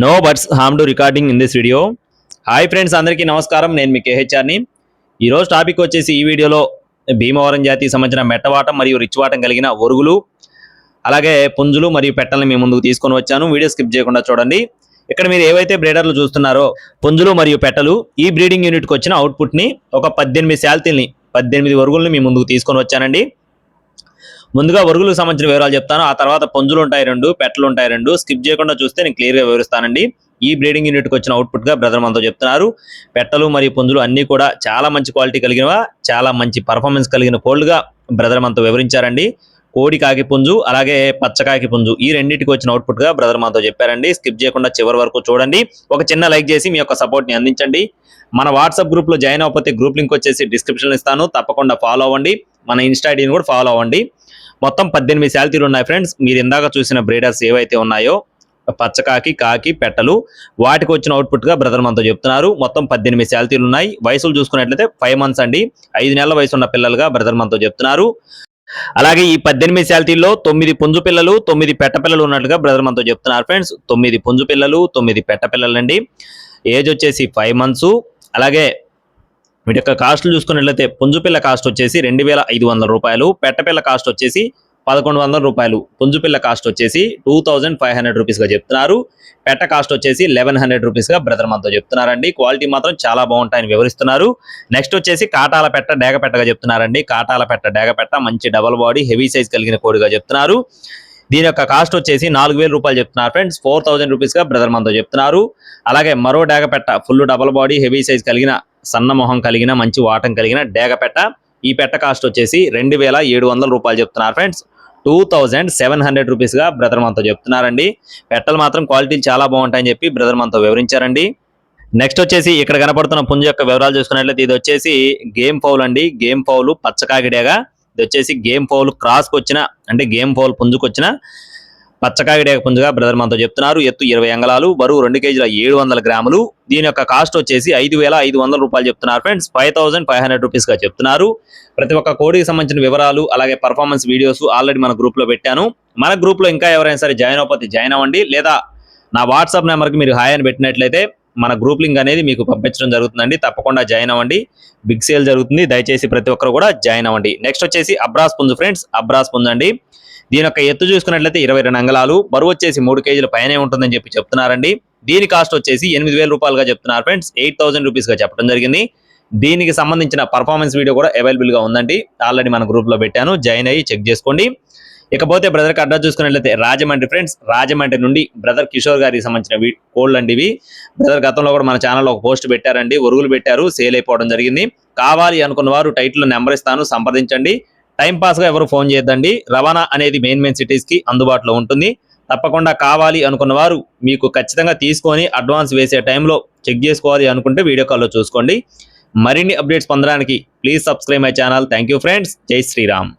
No buts harm to recording in this video. Hi friends, అందరికీ నమస్కారం. నేను మీ కేహెచ్ఆర్ని. ఈరోజు టాపిక్ వచ్చేసి ఈ వీడియోలో భీమవరం జాతికి సంబంధించిన మెట్టవాటం మరియు రిచ్ వాటం కలిగిన ఒరుగులు, అలాగే పుంజులు మరియు పెట్టలను మీ ముందుకు తీసుకొని వచ్చాను. వీడియో స్కిప్ చేయకుండా చూడండి. ఇక్కడ మీరు ఏవైతే బ్రీడర్లు చూస్తున్నారో పుంజులు మరియు పెట్టలు, ఈ బ్రీడింగ్ యూనిట్కి వచ్చిన అవుట్పుట్ని ఒక 18 శాల్తీల్ని 18 ఒరుగుల్ని మీ ముందుకు తీసుకొని వచ్చానండి. ముందుగా ఒరుగులకు సంబంధించిన వివరాలు చెప్తాను. ఆ తర్వాత పుంజులు ఉంటాయి 2, పెట్టలు ఉంటాయి 2. స్కిప్ చేయకుండా చూస్తే నేను క్లియర్గా వివరిస్తానండి. ఈ బ్రీడింగ్ యూనిట్కి వచ్చిన అవుట్పుట్గా బ్రదర్ మనతో చెప్తున్నారు. పెట్టలు మరియు పుంజులు అన్నీ కూడా చాలా మంచి క్వాలిటీ కలిగినవా, చాలా మంచి పర్ఫార్మెన్స్ కలిగిన కోల్డ్గా బ్రదర్ మనతో వివరించారండి. కోడి కాకి పుంజు, అలాగే పచ్చకాకి పుంజు, ఈ రెండింటికి వచ్చిన అవుట్పుట్గా బ్రదర్ మనతో చెప్పారండి. స్కిప్ చేయకుండా చివరి వరకు చూడండి. ఒక చిన్న లైక్ చేసి మీ యొక్క సపోర్ట్ని అందించండి. మన వాట్సాప్ గ్రూప్లో జాయిన్ అవ్వకపోతే గ్రూప్ లింక్ వచ్చేసి డిస్క్రిప్షన్లో ఇస్తాను. తప్పకుండా ఫాలో అవ్వండి. మన ఇన్స్టా ఐడిని కూడా ఫాలో అవ్వండి. మొత్తం 18 శాల్తీలు ఉన్నాయి ఫ్రెండ్స్. మీరు ఇందాక చూసిన బ్రీడర్స్ ఏవైతే ఉన్నాయో పచ్చకాకి, కాకి, పెట్టలు, వాటికి వచ్చిన అవుట్పుట్గా బ్రదర్ మనతో చెప్తున్నారు. మొత్తం 18 శాల్తీలు ఉన్నాయి. వయసులు చూసుకున్నట్లయితే 5 months అండి. 5 నెలల వయసు ఉన్న పిల్లలుగా బ్రదర్ మనతో చెప్తున్నారు. అలాగే ఈ 18 శాల్తీల్లో 9 పుంజు పిల్లలు, 9 పెట్ట పిల్లలు ఉన్నట్లుగా బ్రదర్ మనతో చెప్తున్నారు ఫ్రెండ్స్. 9 పుంజు పిల్లలు, 9 పెట్ట పిల్లలు అండి. ఏజ్ వచ్చేసి 5 months. అలాగే వీటి యొక్క కాస్ట్లు చూసుకున్నట్లయితే పుంజుపిల్ల కాస్ట్ వచ్చేసి 2500 రూపాయలు, పెట్టపిల్ల కాస్ట్ వచ్చేసి 1100 రూపాయలు, పుంజుపిల్ల కాస్ట్ వచ్చేసి 2500 రూపీస్గా చెప్తున్నారు. పెట్ట కాస్ట్ వచ్చేసి 1100 రూపీస్గా బ్రదర్ మనతో చెప్తున్నారండి. క్వాలిటీ మాత్రం చాలా బాగుంటాయని వివరిస్తున్నారు. నెక్స్ట్ వచ్చేసి కాటాల పెట్ట, డేగ పెట్టగా చెప్తున్నారండి. కాటాల పెట్ట, డేగ పెట్ట మంచి డబల్ బాడీ, హెవీ సైజ్ కలిగిన కోడిగా చెప్తున్నారు. దీని యొక్క కాస్ట్ వచ్చేసి 4000 రూపాయలు చెప్తున్నారు ఫ్రెండ్స్. 4000 రూపీస్గా బ్రదర్ మనతో చెప్తున్నారు. అలాగే మరో డేగపెట్ట, full double body, heavy size కలిగిన, సన్న మొహం కలిగిన, మంచి వాటం కలిగిన డేగపెట్ట, ఈ పెట్ట కాస్ట్ వచ్చేసి 2700 రూపాయలు చెప్తున్నారు ఫ్రెండ్స్. 2700 రూపీస్గా బ్రదర్ మనతో చెప్తున్నారండి. పెట్టలు మాత్రం క్వాలిటీలు చాలా బాగుంటాయని చెప్పి బ్రదర్ మనతో వివరించారండి. నెక్స్ట్ వచ్చేసి ఇక్కడ కనపడుతున్న పుంజు యొక్క వివరాలు చూసుకున్నట్లయితే ఇది వచ్చేసి గేమ్ ఫౌల్ అండి. గేమ్ ఫౌల్ పచ్చకాకిడేగా. ఇది వచ్చేసి గేమ్ ఫౌల్ క్రాస్కి వచ్చిన, అంటే గేమ్ ఫౌల్ పుంజుకు వచ్చిన పచ్చకాకిడేగ పుంజుగా బ్రదర్ మనతో చెప్తున్నారు. ఎత్తు 20 అంగళాలు, బరువు 2 కేజీల 700 గ్రాములు. దీని యొక్క కాస్ట్ వచ్చేసి 5500 రూపాయలు చెప్తున్నారు ఫ్రెండ్స్. 5500 రూపీస్గా చెప్తున్నారు. ప్రతి ఒక్క కోడికి సంబంధించిన వివరాలు, అలాగే పర్ఫార్మెన్స్ వీడియోస్ ఆల్రెడీ మన గ్రూప్లో పెట్టాను. మన గ్రూప్లో ఇంకా ఎవరైనా సరే జాయిన్ అవ్వకపోతే జాయిన్ అవ్వండి. లేదా నా వాట్సాప్ నెంబర్కి మీరు హాయ్ అని పెట్టినట్లయితే మన గ్రూప్ లింక్ అనేది మీకు పంపించడం జరుగుతుందండి. తప్పకుండా జాయిన్ అవ్వండి. బిగ్ సేల్ జరుగుతుంది. దయచేసి ప్రతి ఒక్కరు కూడా జాయిన్ అవ్వండి. నెక్స్ట్ వచ్చేసి అబ్రాస్ పుంజు ఫ్రెండ్స్. అబ్రాస్ పుంజు అండి. దీని యొక్క ఎత్తు చూసుకున్నట్లయితే 22 అంగళాలు, బరువు వచ్చేసి 3 కేజీల పైనే ఉంటుందని చెప్పి చెప్తున్నారండి. దీని కాస్ట్ వచ్చేసి 8000 రూపాయలుగా చెప్తున్నారు ఫ్రెండ్స్. 8000 రూపీస్గా చెప్పడం జరిగింది. దీనికి సంబంధించిన పర్ఫార్మెన్స్ వీడియో కూడా అవైలబుల్గా ఉందండి. ఆల్రెడీ మన గ్రూప్లో పెట్టాను. జాయిన్ అయ్యి చెక్ చేసుకోండి. ఇకపోతే బ్రదర్కి అడ్రస్ చూసుకున్నట్లయితే రాజమండ్రి ఫ్రెండ్స్. రాజమండ్రి నుండి బ్రదర్ కిషోర్ గారికి సంబంధించిన కోళ్ళు అండి ఇవి. బ్రదర్ గతంలో కూడా మన ఛానల్లో ఒక పోస్ట్ పెట్టారండి. ఒరుగులు పెట్టారు, సేల్ అయిపోవడం జరిగింది. కావాలి అనుకున్న వారు టైటిల్లో నెంబర్ ఇస్తాను, సంప్రదించండి. టైంపాస్గా ఎవరు ఫోన్ చేయొద్దండి. రవాణా అనేది మెయిన్ సిటీస్కి అందుబాటులో ఉంటుంది. తప్పకుండా కావాలి అనుకున్న వారు మీకు ఖచ్చితంగా తీసుకొని అడ్వాన్స్ వేసే టైంలో చెక్ చేసుకోవాలి అనుకుంటే వీడియో కాల్లో చూసుకోండి. మరిన్ని అప్డేట్స్ పొందడానికి please subscribe my channel. Thank you friends. జై శ్రీరామ్.